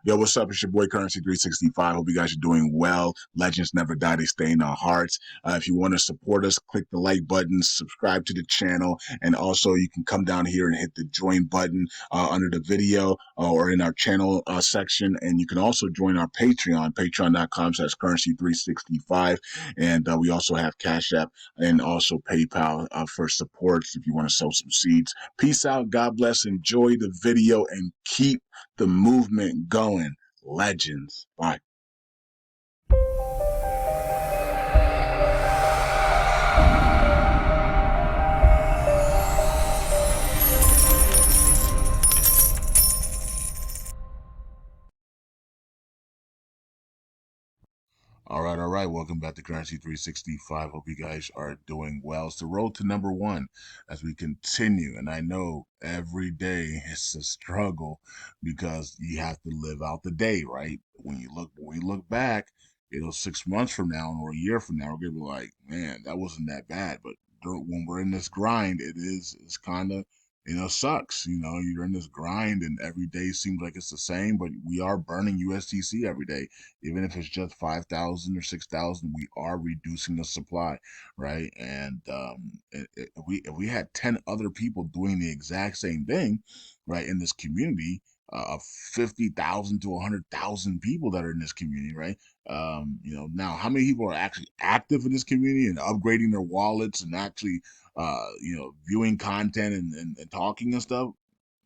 Yo, what's up? It's your boy Currency 365. Hope you guys are doing well. Legends never die, they stay in our hearts. If you want to support us, click the like button, subscribe to the channel, and also you can come down here and hit the join button under the video or in our channel section. And you can also join our Patreon, patreon.com/currency365. And we also have Cash App and also PayPal for supports if you want to sow some seeds. Peace out. God bless. Enjoy the video and keep the movement going. Legends. Bye. All right, all right. Welcome back to Currency 365. Hope you guys are doing well. It's the road to #1 as we continue. And I know every day it's a struggle because you have to live out the day, right? When you look back, 6 months from now or a year from now, we're gonna be like, man, that wasn't that bad. But when we're in this grind, it's kind of sucks. You're in this grind and every day seems like it's the same, but we are burning USDC every day. Even if it's just 5,000 or 6,000, we are reducing the supply, right? And if we had 10 other people doing the exact same thing, right, in this community, of 50,000 to 100,000 people that are in this community, right? Now how many people are actually active in this community and upgrading their wallets and actually, viewing content and talking and stuff?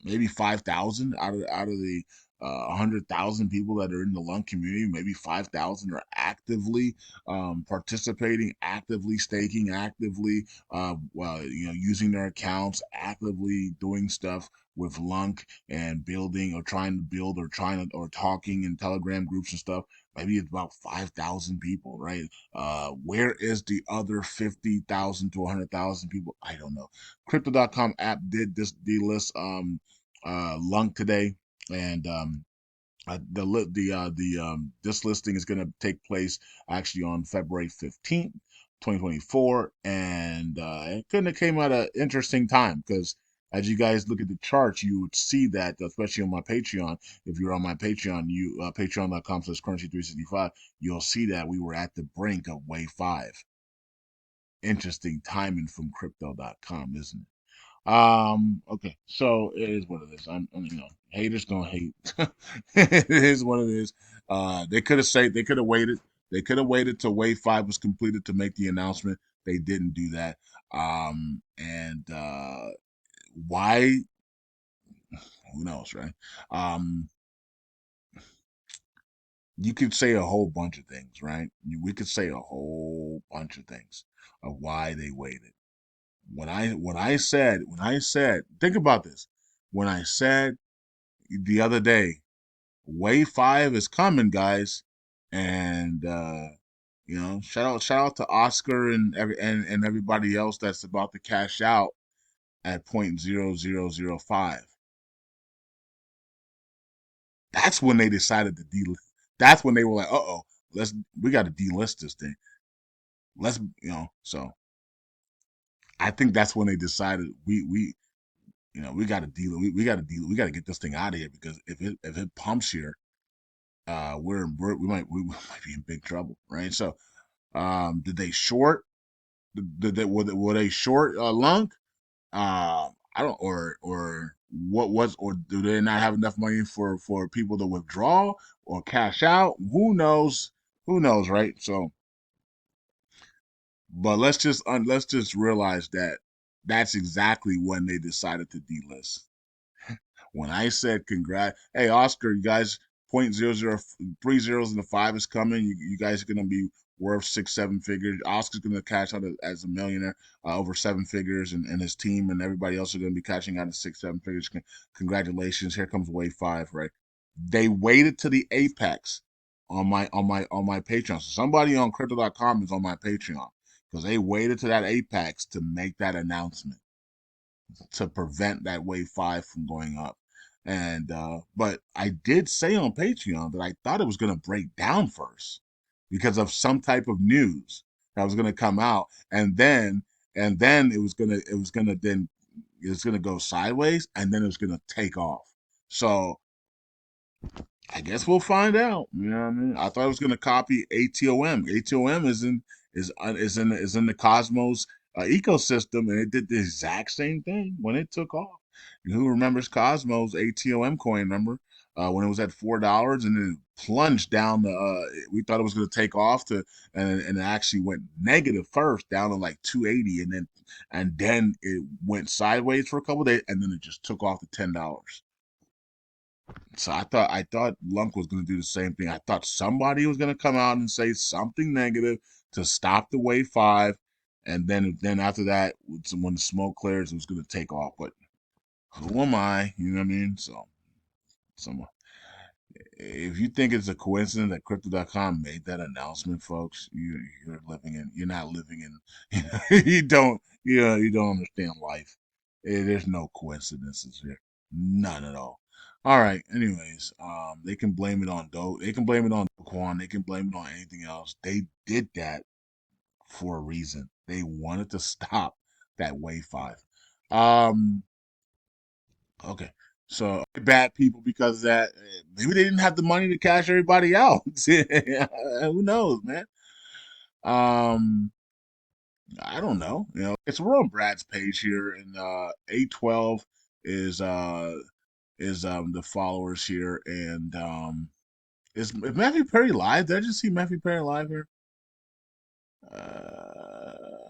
Maybe 5,000 out of the 100,000 people that are in the LUNC community. Maybe 5,000 are actively participating, actively staking, actively using their accounts, actively doing stuff with LUNC and building or trying to build or talking in Telegram groups and stuff. Maybe it's about 5,000 people, right? Where is the other 50,000 to 100,000 people? I don't know. Crypto.com app did this delist LUNC today, and this listing is going to take place actually on February 15th, 2024, and it kind of came at an interesting time because as you guys look at the charts, you would see that, especially on my Patreon. If you're on my Patreon, patreon.com/currency365, you'll see that we were at the brink of wave 5. Interesting timing from crypto.com, isn't it? Okay, so it is what it is. Haters gonna hate. It is what it is. They could have waited. They could have waited till wave 5 was completed to make the announcement. They didn't do that. And why? Who knows, right? Um, you could say a whole bunch of things, right? We could say a whole bunch of things of why they waited. When I said, think about this. When I said the other day, wave 5 is coming, guys, and shout out to Oscar and everybody else that's about to cash out at 0.0005. That's when they decided to delist. That's when they were like, "Uh oh, we got to delist this thing." So I think that's when they decided we got to we got to get this thing out of here because if it pumps here, we might be in big trouble, right? So, did they short? Were they short LUNC? I don't or what was or do they not have enough money for people to withdraw or cash out? Who knows? Who knows, right? So, but let's just realize that that's exactly when they decided to delist. When I said hey Oscar, you guys, 0.0030 in the 5 is coming. You guys are gonna be worth 6 7 figures. Oscar's gonna cash out as a millionaire, over 7 figures, and his team and everybody else are gonna be cashing out at 6 7 figures. Congratulations! Here comes wave 5, right? They waited to the apex on my Patreon. So somebody on crypto.com is on my Patreon because they waited to that apex to make that announcement to prevent that wave 5 from going up. And but I did say on Patreon that I thought it was going to break down first because of some type of news that was going to come out, and then it was going to go sideways, and then it was going to take off. So I guess we'll find out. You know what I mean? I thought I was going to copy ATOM. ATOM is in the Cosmos ecosystem, and it did the exact same thing when it took off. Who remembers Cosmos ATOM coin? Remember when it was at $4 and then it plunged down the? We thought it was going to take off and it actually went negative first, down to like 280, and then it went sideways for a couple of days, and then it just took off to $10. So I thought LUNC was going to do the same thing. I thought somebody was going to come out and say something negative to stop the wave five, and then after that, when the smoke clears, it was going to take off. But who am I? You know what I mean? So, some if you think it's a coincidence that crypto.com made that announcement, folks, you're not living in you don't understand life. There's no coincidences here. None at all. All right. Anyways, they can blame it on Do. They can blame it on Quan. They can blame it on anything else. They did that for a reason. They wanted to stop that wave five. Um, Okay. So bad people because of that. Maybe they didn't have the money to cash everybody out. Who knows, man? Um, I don't know. It's we're on Brad's page here, and 812 is the followers here, and is Matthew Perry live? Did I just see Matthew Perry live here?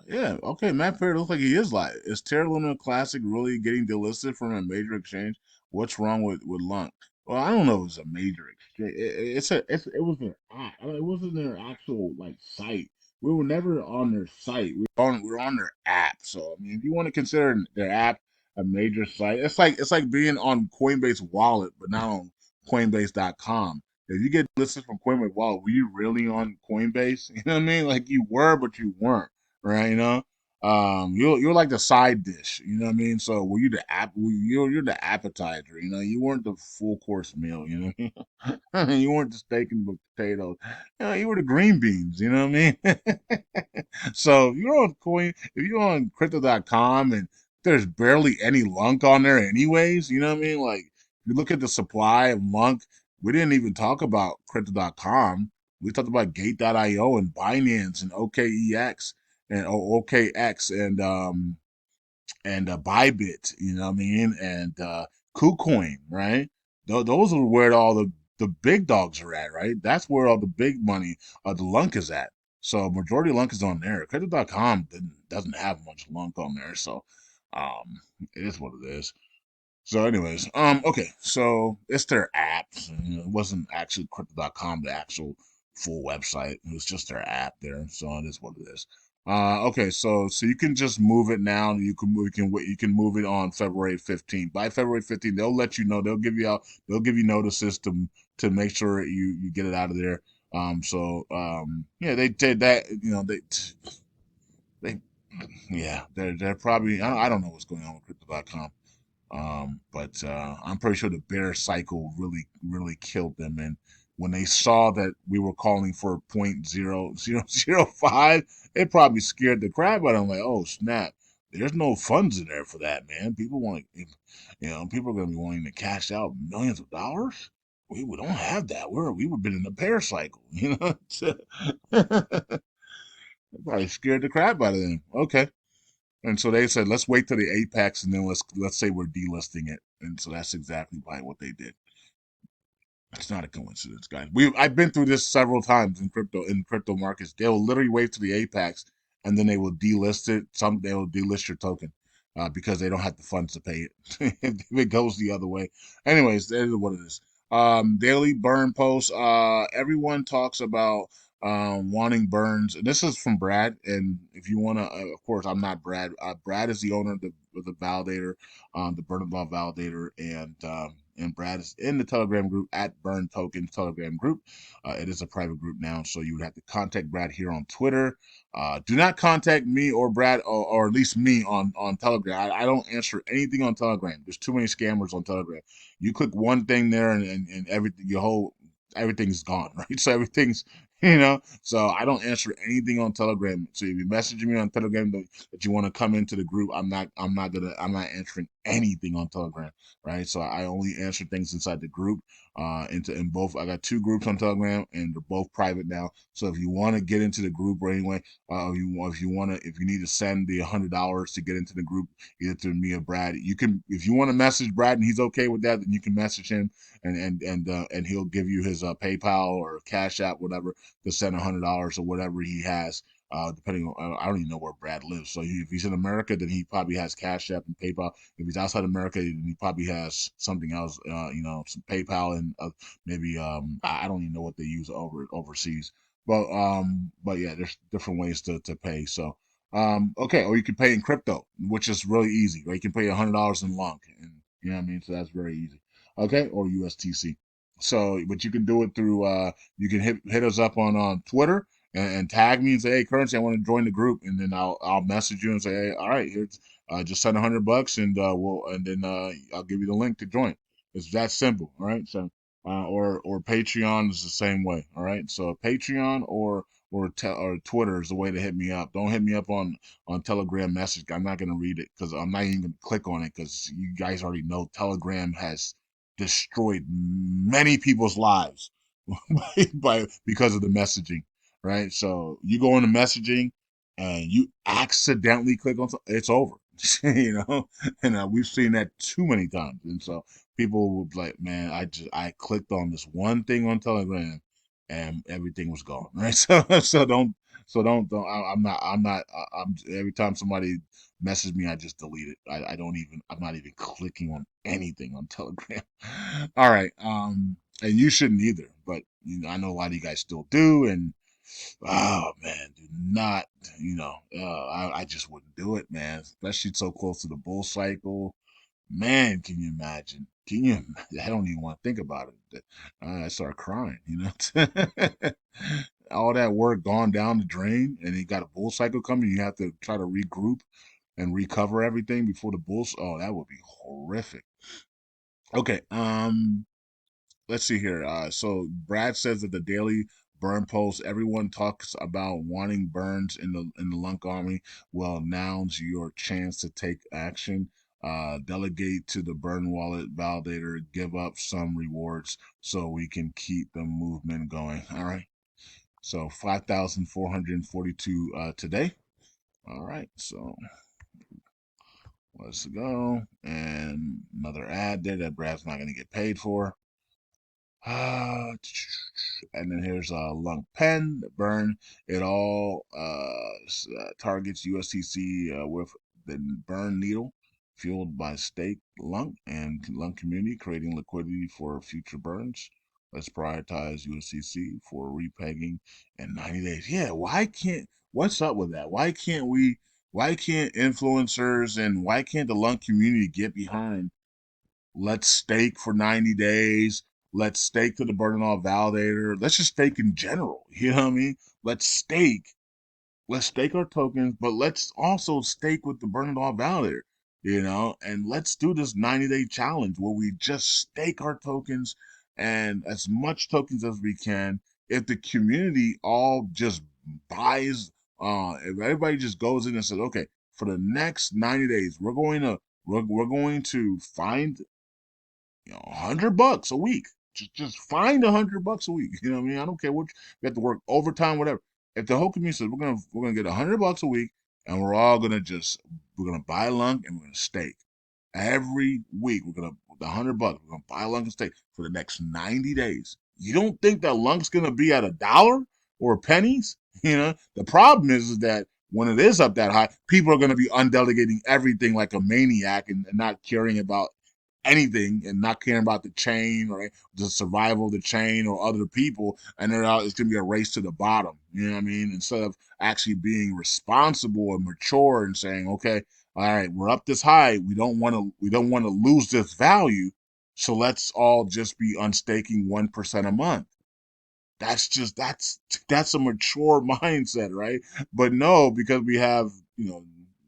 Yeah, okay. Matt Perry looks like he is live. Is Terra Luna Classic really getting delisted from a major exchange? What's wrong with LUNC? Well, I don't know if it's a major exchange. It was their app. I mean, it wasn't their actual like site. We were never on their site. We were on their app. So I mean, if you want to consider their app a major site, it's like being on Coinbase Wallet, but not on Coinbase.com. If you get listed from Coinbase, wow, were you really on Coinbase? You know what I mean? Like you were, but you weren't, right? You're like the side dish. You know what I mean? So were you the app? You're the appetizer. You weren't the full course meal. You know what I mean? You weren't the steak and potatoes. You were the green beans. You know what I mean? So if you're on crypto.com and there's barely any lunk on there anyways, you know what I mean? Like you look at the supply of lunk, we didn't even talk about crypto.com. We talked about gate.io and Binance and OKEX and OKX and Bybit, you know what I mean? And KuCoin, right? Those are where all the big dogs are at, right? That's where all the big money, the lunk is at. So majority of lunk is on there. Crypto.com doesn't have much lunk on there, so it is what it is. So, anyways, okay, so it's their app. It wasn't actually crypto.com, the actual full website. It was just their app there. So it is what it is. Okay, so you can just move it now. You can move it on February 15th. By February 15th, they'll let you know. They'll give you notices to make sure you get it out of there. Yeah, they did that. They yeah, they're probably I don't know what's going on with crypto.com. But I'm pretty sure the bear cycle really, really killed them. And when they saw that we were calling for 0.0005, it probably scared the crap out of them. Like, oh snap, there's no funds in there for that, man. People are going to be wanting to cash out millions of dollars. We don't have that. We've been in the bear cycle, it probably scared the crap out of them. Okay. And so they said, let's wait till the apex, and then let's say we're delisting it. And so that's exactly why what they did. It's not a coincidence, guys. I've been through this several times in crypto markets. They'll literally wait to the apex, and then they will delist it. They will delist your token because they don't have the funds to pay it. If it goes the other way, anyways, that is what it is. Daily burn posts. Everyone talks about wanting burns. And this is from Brad. And if you want to, of course, I'm not Brad. Brad is the owner of the validator, the burn law validator, and Brad is in the Telegram group at Burn Token Telegram group. It is a private group now, so you would have to contact Brad here on Twitter. Do not contact me or Brad, or at least me on Telegram. I don't answer anything on Telegram. There's too many scammers on Telegram. You click one thing there, and everything, everything's gone, right? So everything's so I don't answer anything on Telegram. So if you message me on Telegram that you want to come into the group, I'm not answering anything on Telegram, right? So I only answer things inside the group. In both, I got two groups on Telegram, and they're both private now. So if you want to get into the group or anyway, if you need to send the $100 to get into the group, either to me or Brad, you can. If you want to message Brad and he's okay with that, then you can message him, and he'll give you his PayPal or Cash App, whatever, to send $100 or whatever he has. Depending on, I don't even know where Brad lives. So if he's in America, then he probably has Cash App and PayPal. If he's outside America, then he probably has something else, some PayPal and maybe I don't even know what they use overseas. But yeah, there's different ways to pay. So okay, or you can pay in crypto, which is really easy, right? You can pay $100 in LUNC, and you know what I mean. So that's very easy. Okay, or USTC. So, but you can do it through. You can hit us up on Twitter and tag me and say, "Hey, Currency, I want to join the group," and then I'll message you and say, "Hey, all right, here's just send $100 and then I'll give you the link to join." It's that simple, all right? So or Patreon is the same way, all right? So Patreon or Twitter is the way to hit me up. Don't hit me up on Telegram message. I'm not gonna read it because I'm not even gonna click on it because you guys already know Telegram has destroyed many people's lives because of the messaging, right? So you go into messaging and you accidentally click on something, it's over, and we've seen that too many times. And so people would be like, man, I clicked on this one thing on Telegram and everything was gone, right? I'm every time somebody messages me, I just delete it. I'm not even clicking on anything on Telegram. All right. And you shouldn't either, but I know a lot of you guys still do. And oh man, do not, I just wouldn't do it, man, especially so close to the bull cycle. Man, can you imagine? I don't even want to think about it. I start crying, All that work gone down the drain, and you got a bull cycle coming. You have to try to regroup and recover everything before the bulls. Oh, that would be horrific. Okay, let's see here. So Brad says that the daily burn post, everyone talks about wanting burns in the Lunk Army. Well, now's your chance to take action. Delegate to the burn wallet validator. Give up some rewards so we can keep the movement going. All right. So 5,442 today. All right. So let's go. And another ad there that Brad's not going to get paid for. Uh, and then here's a lung pen burn. It all targets USTC with the burn needle, fueled by stake lung and lung community, creating liquidity for future burns. Let's prioritize USCC for repegging in 90 days. Yeah, why can't? What's up with that? Why can't we? Why can't influencers and why can't the lung community get behind let's stake for 90 days. Let's stake to the burden all validator. Let's just stake in general. You know what I mean? Let's stake. Let's stake our tokens, but let's also stake with the burn it all validator, and let's do this 90-day challenge where we just stake our tokens and as much tokens as we can. If the community all just buys, if everybody just goes in and says, okay, for the next 90 days, we're going to find $100 a week. Just find $100 a week. You know what I mean? I don't care what you have to work overtime, whatever. If the whole community says we're gonna get $100 a week, and we're gonna buy lunk and we're gonna stake every week. We're gonna with $100. We're gonna buy lunk and stake for the next 90 days. You don't think that lunk's gonna be at $1 or pennies? The problem is that when it is up that high, people are going to be undelegating everything like a maniac and not caring about anything and not caring about the chain or the survival of the chain or other people, and it's going to be a race to the bottom. You know what I mean? Instead of actually being responsible and mature and saying, okay, all right, we're up this high. We don't want to lose this value, so let's all just be unstaking 1% a month. That's a mature mindset, right? But no, because we have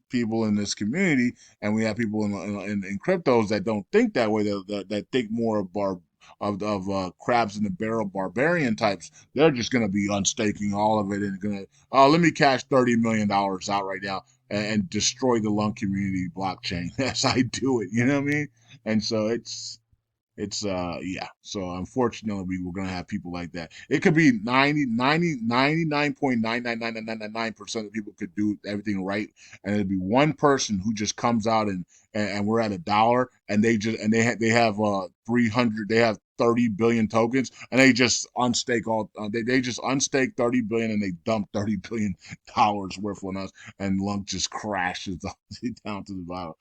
people in this community, and we have people in cryptos that don't think that way, that think more of crabs in the barrel barbarian types. They're just going to be unstaking all of it and going to, oh, let me cash $30 million out right now and destroy the LUNC community blockchain as I do it. You know what I mean? And so it's yeah. So unfortunately we're gonna have people like that. It could be 99.9999999% of people could do everything right, and it'd be one person who just comes out and we're at $1, and they have 300, they have 30 billion tokens, and they just unstake they just unstake 30 billion, and they dump 30 billion dollars worth on us, and LUNC just crashes down to the bottom.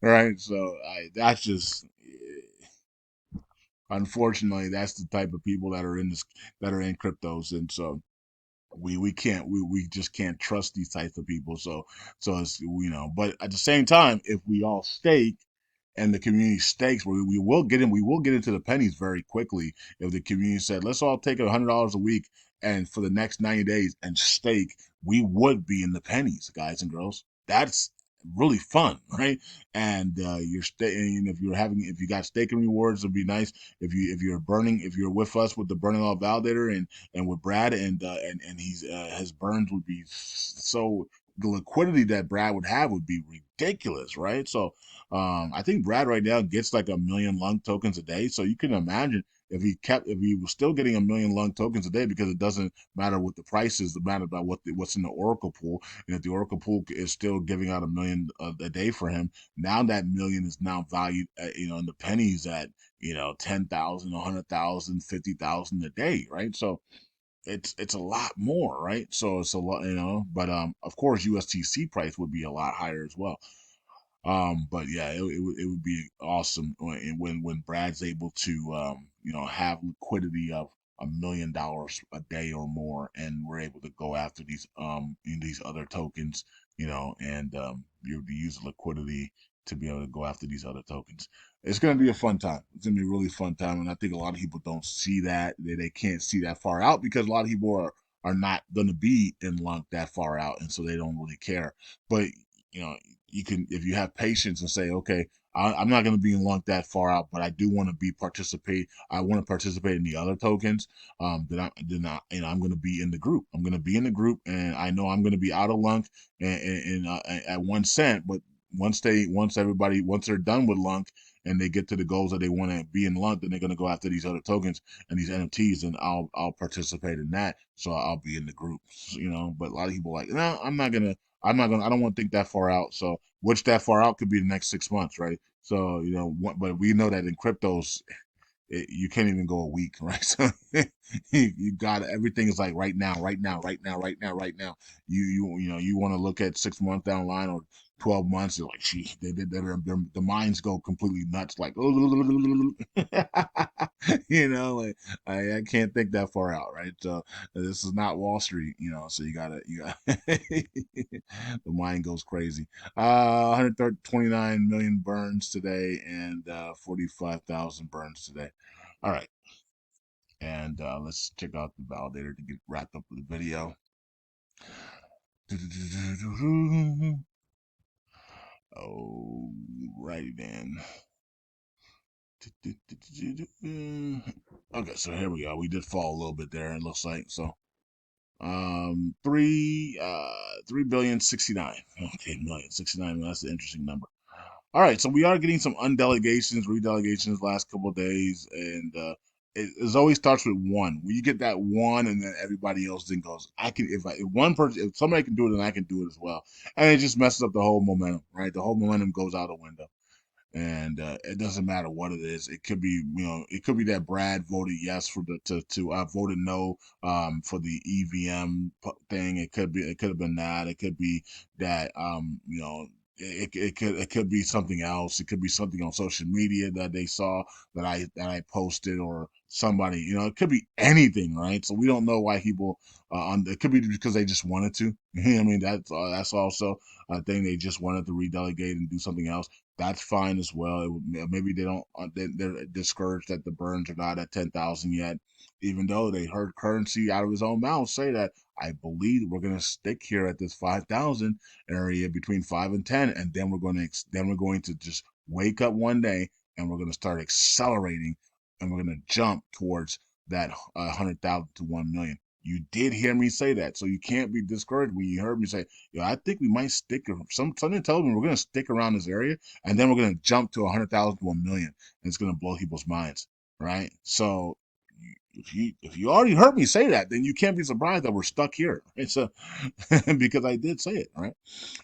Right? So that's just, unfortunately, that's the type of people that are in this, that are in cryptos. And so we just can't trust these types of people. So it's, but at the same time, if we all stake and the community stakes, we will get in, we will get into the pennies very quickly. If the community said, let's all take $100 a week and for the next 90 days and stake, we would be in the pennies, guys and girls. That's really fun, right? And you're staying, if you got staking rewards, it'd be nice. If you're with us with the burning off validator and with Brad, and he's his burns would be so, the liquidity that Brad would have would be ridiculous, right? So I think Brad right now gets like 1 million LUNC tokens a day. So you can imagine if he was still getting 1 million LUNC tokens a day, because it doesn't matter what the price is, it matters about what's in the Oracle pool. And if the Oracle pool is still giving out 1 million a day for him, now that million is now valued at, in the pennies at, 10,000, 100,000, 50,000 a day, right? So it's a lot more, right? So it's a lot, but of course USTC price would be a lot higher as well. But yeah, it would be awesome when Brad's able to have liquidity of $1 million a day or more, and we're able to go after these in these other tokens, and you use liquidity to be able to go after these other tokens. It's gonna be a fun time. It's gonna be a really fun time, and I think a lot of people don't see that. They can't see that far out because a lot of people are not going to be in LUNC that far out, and so they don't really care. But you know, you can, if you have patience and say, okay, I'm not going to be in LUNC that far out, but I do want to participate. I want to participate in the other tokens. I'm going to be in the group. I'm going to be in the group, and I know I'm going to be out of LUNC at 1 cent. But once they're done with LUNC and they get to the goals that they want to be in LUNC, then they're going to go after these other tokens and these NFTs, and I'll participate in that. So I'll be in the group, But a lot of people are like, no, I don't want to think that far out. So, which that far out could be the next 6 months, right? So, but we know that in cryptos, you can't even go a week, right? So you got, everything is like right now, right now, right now, right now, right now. You want to look at 6 months down the line or 12 months. You're like, gee, the minds go completely nuts, like, like I can't think that far out, right? So this is not Wall Street, So you got the mind goes crazy. 129 million burns today, and 45,000 burns today. All right, and let's check out the validator to get wrapped up with the video. Oh, righty then. Okay, so here we go. We did fall a little bit there, it looks like. So 3,069,000,000. Okay, 69. That's an interesting number. All right, so we are getting some undelegations, redelegations last couple of days, and it always starts with one. When you get that one, and then everybody else then goes, I can, if one person, if somebody can do it, then I can do it as well, and it just messes up the whole momentum, right? The whole momentum goes out the window, and it doesn't matter what it is. It could be, it could be that Brad voted yes for to voted no for the EVM thing. It could have been that. It could be that it could be something else. It could be something on social media that they saw that I posted, or somebody, it could be anything, right? So we don't know why people it could be because they just wanted to. I mean, that's also a thing. They just wanted to redelegate and do something else. That's fine as well. Maybe they don't. They're discouraged that the burns are not at 10,000 yet, even though they heard Currency out of his own mouth say that, I believe we're going to stick here at this 5,000 area, between 5 and 10, and then we're going to just wake up one day, and we're going to start accelerating, and we're going to jump towards that 100,000 to 1 million. You did hear me say that, so you can't be discouraged when you heard me say, "Yo, I think we might stick." Something tells me we're gonna stick around this area, and then we're gonna jump to 100,000 to 1 million, and it's gonna blow people's minds, right? So, if you already heard me say that, then you can't be surprised that we're stuck here. Right? So, because I did say it, right?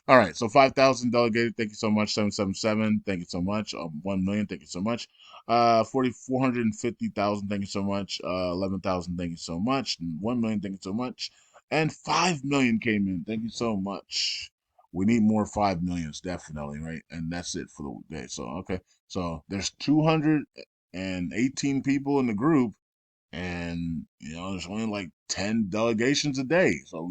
All right, so 5,000 delegated. Thank you so much. 777. Thank you so much. 1 million. Thank you so much. 450,000. Thank you so much. 11,000. Thank you so much. 1 million. Thank you so much. And 5 million came in. Thank you so much. We need more 5 millions, definitely, right? And that's it for the day. So okay, so there's 218 people in the group, and there's only like 10 delegations a day, so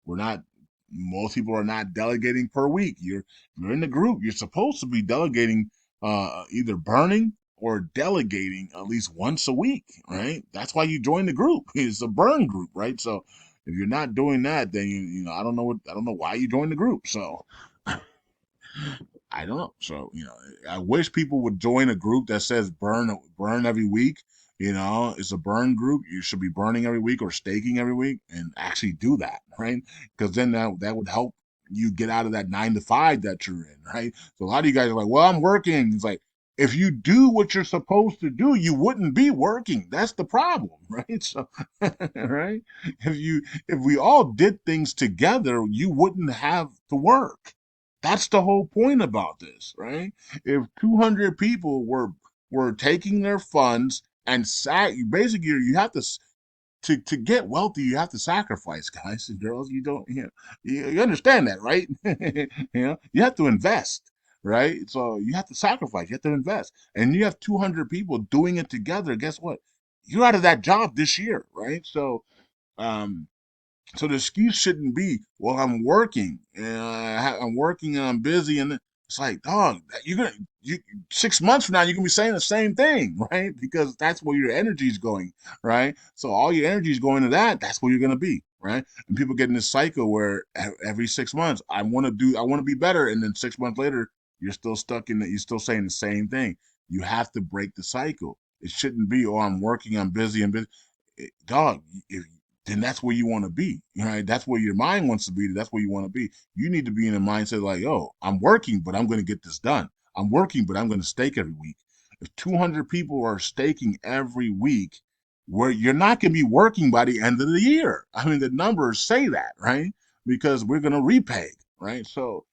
we're not, most people are not delegating per week. You're in the group, you're supposed to be delegating, either burning or delegating at least once a week, right? That's why you join the group. It's a burn group, right? So if you're not doing that, then I don't know why you joined the group. So I don't know. So, I wish people would join a group that says burn every week. It's a burn group. You should be burning every week or staking every week and actually do that, right? Because then that would help you get out of that 9 to 5 that you're in, right? So a lot of you guys are like, well, I'm working. It's like, if you do what you're supposed to do, you wouldn't be working. That's the problem, right? So, right? If we all did things together, you wouldn't have to work. That's the whole point about this, right? If 200 people were taking their funds and basically you have to get wealthy, you have to sacrifice, guys and girls. You don't, you understand that, right? You have to invest, right? So you have to sacrifice, you have to invest, and you have 200 people doing it together. Guess what? You're out of that job this year, right? Um, so the excuse shouldn't be, well, I'm working and I'm working and I'm busy, and it's like, dog, you 6 months from now you're gonna be saying the same thing, right? Because that's where your energy is going, right? So all your energy is going to that. That's where you're gonna be, right? And people get in this cycle where every 6 months I want to be better, and then 6 months later you're still stuck in that. You're still saying the same thing. You have to break the cycle. It shouldn't be, oh, I'm working, I'm busy, and busy. Dog, if then that's where you want to be. Right? That's where your mind wants to be. That's where you want to be. You need to be in a mindset like, yo, I'm working, but I'm going to get this done. I'm working, but I'm going to stake every week. If 200 people are staking every week, where you're not going to be working by the end of the year. I mean, the numbers say that, right? Because we're going to repay, right? So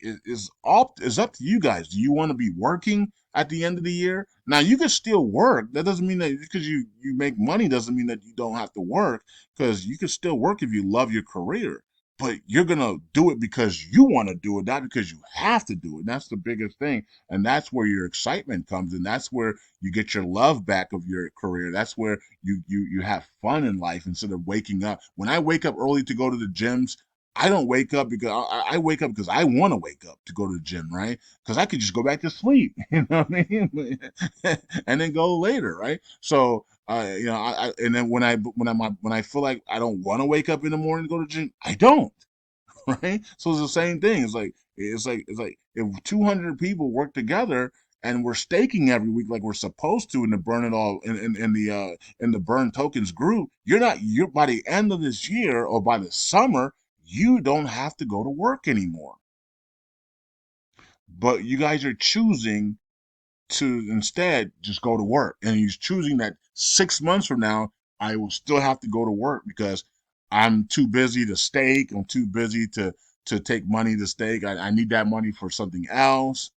it's up to you guys. Do you want to be working at the end of the year? Now you can still work. That doesn't mean that because you make money doesn't mean that you don't have to work, because you can still work if you love your career. But you're gonna do it because you want to do it, not because you have to do it. And that's the biggest thing, and that's where your excitement comes in. That's where you get your love back of your career. That's where you have fun in life instead of waking up. When I wake up early to go to the gyms, I don't wake up because I wake up because I want to wake up to go to the gym, right? Because I could just go back to sleep, you know what I mean, and then go later, right? So, and then when I feel like I don't want to wake up in the morning to go to the gym, I don't, right? So it's the same thing. It's like if 200 people work together and we're staking every week like we're supposed to in the burn it all in the burn tokens group, you're by the end of this year or by the summer, you don't have to go to work anymore. But you guys are choosing to instead just go to work. And he's choosing that 6 months from now, I will still have to go to work because I'm too busy to stake. I'm too busy to take money to stake. I need that money for something else.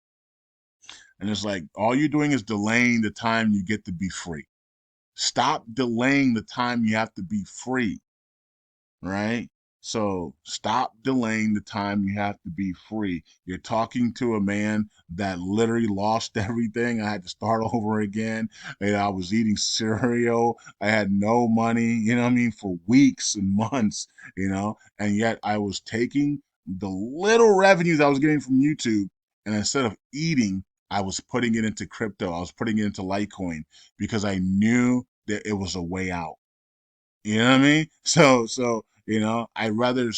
And it's like all you're doing is delaying the time you get to be free. Stop delaying the time you have to be free, right? So stop delaying the time you have to be free. You're talking to a man that literally lost everything. I had to start over again. And I was eating cereal. I had no money, what I mean, for weeks and months, and yet I was taking the little revenues I was getting from YouTube, and instead of eating, I was putting it into crypto. I was putting it into Litecoin because I knew that it was a way out. You know what I mean? So I'd rather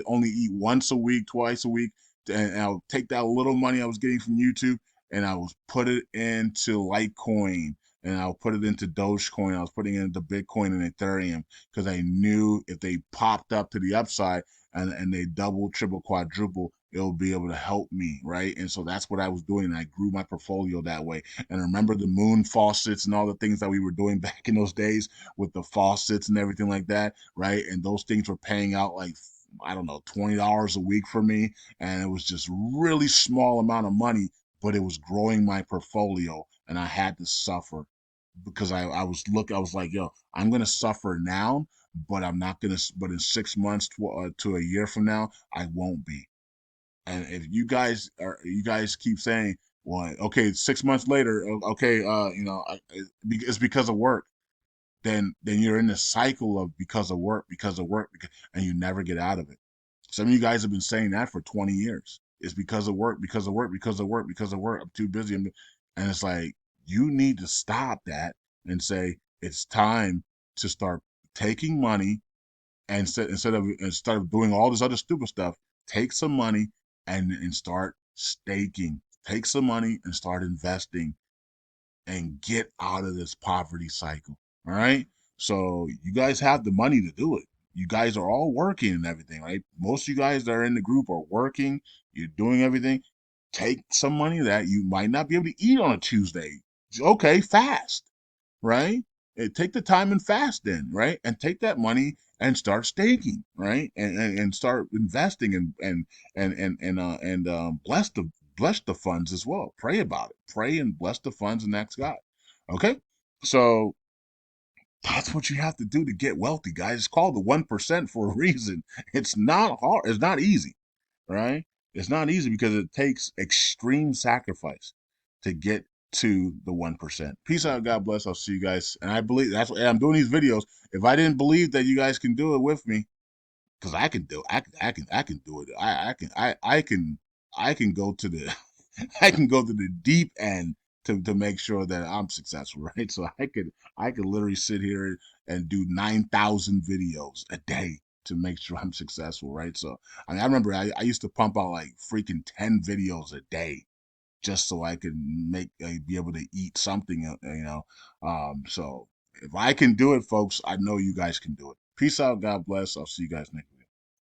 only eat once a week, twice a week, and I'll take that little money I was getting from YouTube and I was put it into Litecoin, and I'll put it into Dogecoin. I was putting it into Bitcoin and Ethereum because I knew if they popped up to the upside and they double, triple, quadruple, it'll be able to help me, right? And so that's what I was doing. And I grew my portfolio that way. And remember the moon faucets and all the things that we were doing back in those days with the faucets and everything like that, right? And those things were paying out like, I don't know, $20 a week for me. And it was just really small amount of money, but it was growing my portfolio and I had to suffer because I was like, yo, I'm gonna suffer now, but I'm not gonna. But in 6 months to a year from now, I won't be. And if you guys keep saying, well, okay, 6 months later, okay, it's because of work. Then you're in the cycle of because of work, and you never get out of it. Some of you guys have been saying that for 20 years. It's because of work, because of work, because of work, because of work. I'm too busy. And it's like, you need to stop that and say, it's time to start taking money and instead of doing all this other stupid stuff, take some money and start staking. Take some money and start investing and get out of this poverty cycle. All right. So you guys have the money to do it. You guys are all working and everything, right? Most of you guys that are in the group are working. You're doing everything. Take some money that you might not be able to eat on a Tuesday. Okay, fast, right? Take the time and fast then, right? And take that money and start staking, right? And start investing and bless the funds as well. Pray about it. Pray and bless the funds and ask God. Okay? So that's what you have to do to get wealthy, guys. It's called the 1% for a reason. It's not hard. It's not easy, right? It's not easy because it takes extreme sacrifice to get to the 1%. Peace out. God bless. I'll see you guys. And I believe that's why I'm doing these videos. If I didn't believe that you guys can do it with me, because I can do it, I can do it. I can go to the I can go to the deep end to make sure that I'm successful, right? So I could literally sit here and do 9,000 videos a day to make sure I'm successful, right? So I mean, I remember I used to pump out like freaking 10 videos a day just so I could be able to eat something, So if I can do it, folks, I know you guys can do it. Peace out. God bless. I'll see you guys next.